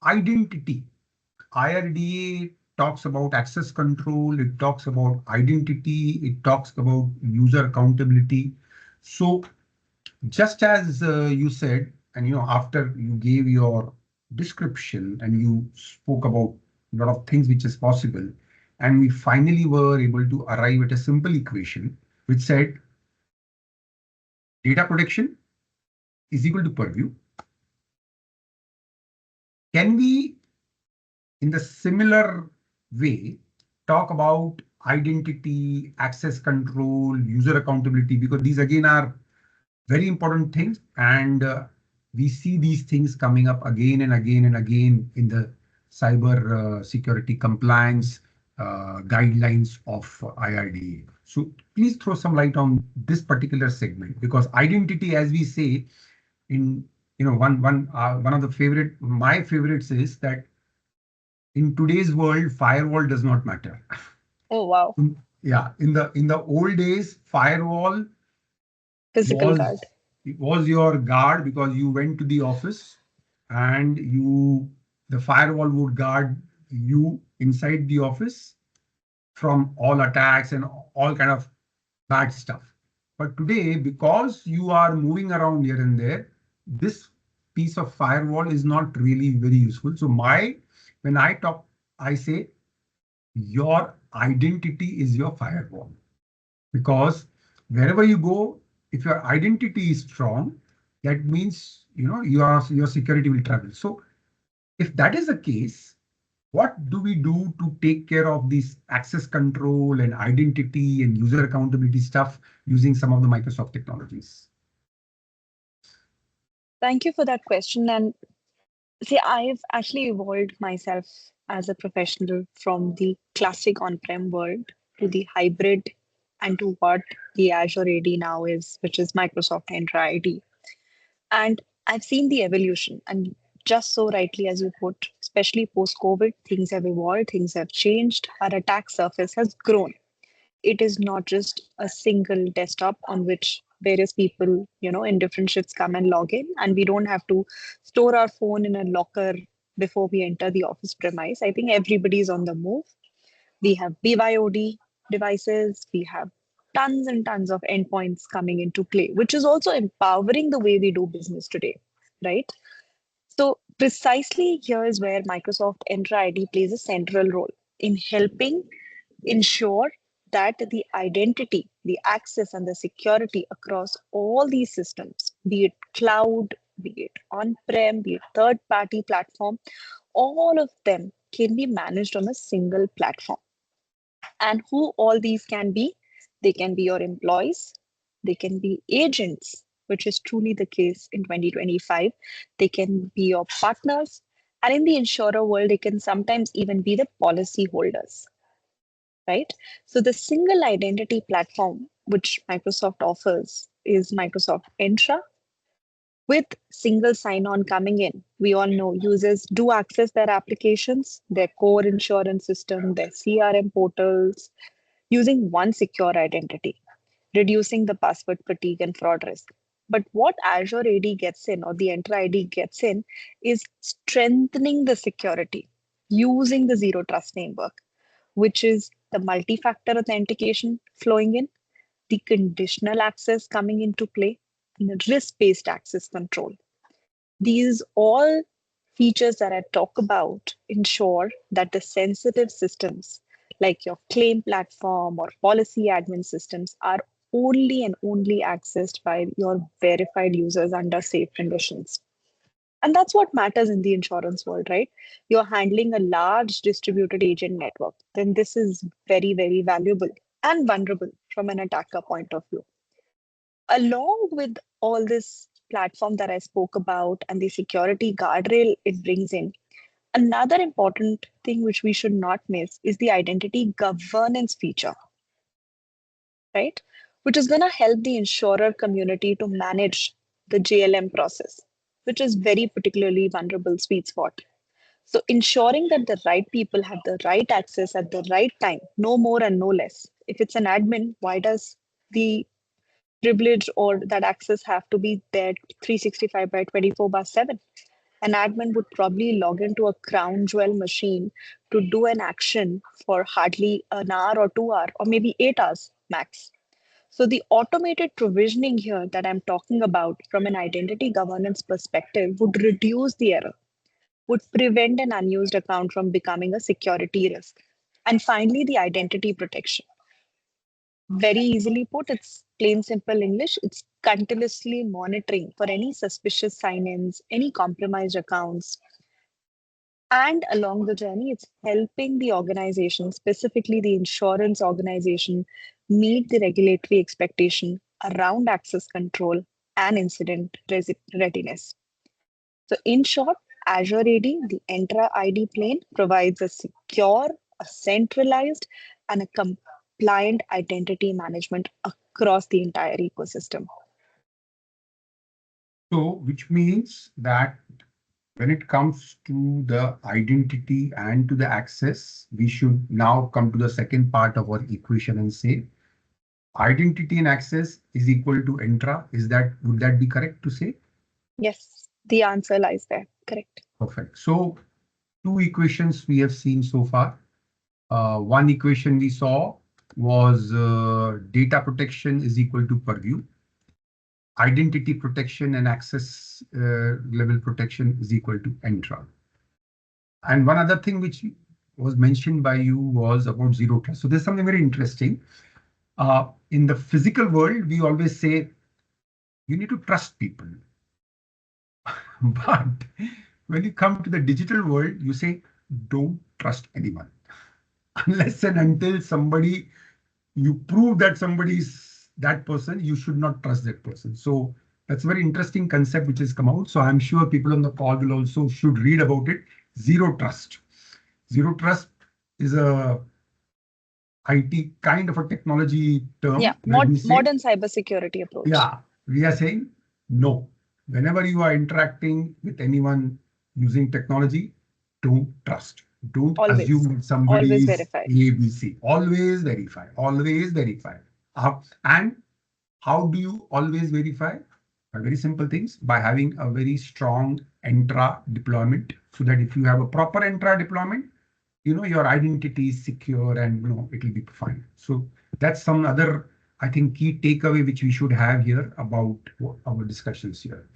identity. IRDA talks about access control, it talks about identity, it talks about user accountability. So just as you said, and after you gave your description and you spoke about a lot of things which is possible, and we finally were able to arrive at a simple equation which said data protection is equal to purview. Can we, in the similar way, talk about identity, access control, user accountability? Because these again are very important things, and we see these things coming up again and again and again in the cyber security compliance guidelines of IRDA. So please throw some light on this particular segment, because identity, as we say, in one of my favorites is that in today's world, firewall does not matter. Oh, wow. Yeah, in the old days, firewall Physical guard. was your guard, because you went to the office and the firewall would guard you inside the office from all attacks and all kind of bad stuff. But today, because you are moving around here and there, this piece of firewall is not really very useful. So when I talk, I say your identity is your firewall, because wherever you go, if your identity is strong, that means your security will travel. So if that is the case, what do we do to take care of this access control and identity and user accountability stuff using some of the Microsoft technologies? Thank you for that question. And see, I've actually evolved myself as a professional from the classic on-prem world to the hybrid and to what the Azure AD now is, which is Microsoft Entra ID. And I've seen the evolution. And just so rightly as you put, especially post-COVID, things have evolved, things have changed. Our attack surface has grown. It is not just a single desktop on which various people, in different shifts come and log in, and we don't have to store our phone in a locker before we enter the office premise. I think everybody's on the move. We have BYOD devices, we have tons and tons of endpoints coming into play, which is also empowering the way we do business today, right? So precisely here is where Microsoft Entra ID plays a central role in helping ensure that the identity, the access, and the security across all these systems, be it cloud, be it on prem, be it third party platform, all of them can be managed on a single platform. And who all these can be? They can be your employees, they can be agents, which is truly the case in 2025. They can be your partners. And in the insurer world, they can sometimes even be the policy holders, right? So the single identity platform which Microsoft offers is Microsoft Entra. With single sign-on coming in, we all know users do access their applications, their core insurance system, their CRM portals, using one secure identity, reducing the password fatigue and fraud risk. But what Azure AD gets in, or the Entra ID gets in, is strengthening the security using the Zero Trust framework, which is the multi-factor authentication flowing in, the conditional access coming into play, and the risk-based access control. These all features that I talk about ensure that the sensitive systems like your claim platform or policy admin systems are only and only accessed by your verified users under safe conditions. And that's what matters in the insurance world, right? You're handling a large distributed agent network, then this is very, very valuable and vulnerable from an attacker point of view. Along with all this platform that I spoke about and the security guardrail it brings in, another important thing which we should not miss is the identity governance feature, right? Which is going to help the insurer community to manage the JLM process, which is very particularly vulnerable sweet spot. So ensuring that the right people have the right access at the right time, no more and no less. If it's an admin, why does the privilege or that access have to be there 365 by 24 by 7? An admin would probably log into a crown jewel machine to do an action for hardly an hour or 2 hours, or maybe 8 hours max. So, the automated provisioning here that I'm talking about from an identity governance perspective would reduce the error, would prevent an unused account from becoming a security risk. And finally, the identity protection. Very easily put, it's plain simple English. It's continuously monitoring for any suspicious sign ins, any compromised accounts. And along the journey, it's helping the organization, specifically the insurance organization, meet the regulatory expectation around access control and incident readiness. So, in short, Azure AD, the Entra ID plane, provides a secure, a centralized, and a compliant identity management across the entire ecosystem. So, which means that when it comes to the identity and to the access, we should now come to the second part of our equation and say identity and access is equal to Entra. Would that be correct to say? Yes, the answer lies there. Correct. Perfect. So two equations we have seen so far. One equation we saw was data protection is equal to purview. Identity protection and access level protection is equal to Entra. And one other thing which was mentioned by you was about zero trust. So there's something very interesting. In the physical world, we always say you need to trust people. But when you come to the digital world, you say don't trust anyone. Unless and until you prove that somebody is that person, you should not trust that person. So that's a very interesting concept which has come out. So I'm sure people on the call will also should read about it. Zero trust. Zero trust is a IT kind of a technology term. Yeah, modern cybersecurity approach. Yeah, we are saying no. Whenever you are interacting with anyone using technology, don't trust. Don't assume somebody is ABC. Always verify. Always verify. And how do you always verify? By very simple things, by having a very strong Entra deployment, so that if you have a proper Entra deployment, your identity is secure and it will be fine. So that's some other, I think, key takeaway which we should have here about our discussions here.